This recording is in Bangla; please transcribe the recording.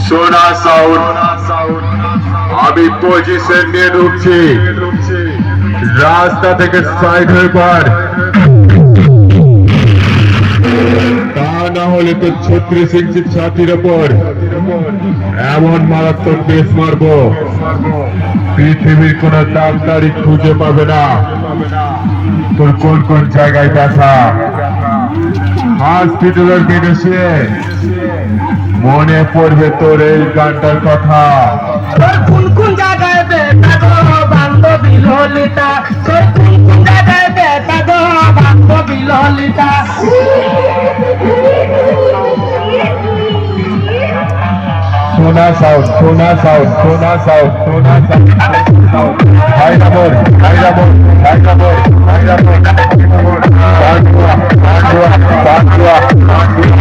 সোনা সাউন্ড আমি পজিশন নিয়ে ঢুকছি রাস্তা থেকে সাইড হয়ে পড় তা না হলে তো 36 ইঞ্চি ছাতির ওপর এমন মারাত্মক বেশ মারবো পৃথিবীর কোন ডাক্তারই খুঁজে পাবে না তোর কোন কোন জায়গায় ব্যথা হসপিটালের বেডে শুয়ে মনে পড়বে তোর এই গানটার কথা তোর কোন কোন জায়গায় ব্যথা গো বান্ধবী ললিতা তোর কোন কোন জায়গায় ব্যথা গো বান্ধবী ললিতা সোনা সাউন্ড সোনা সাউন্ড সোনা সাউন্ড সোনা সাউন্ড হায়দ্রাবাদ হায়দ্রাবাদ হায়দ্রাবাদ হায়দ্রাবাদ পান্ডুয়া পান্ডুয়া পান্ডুয়া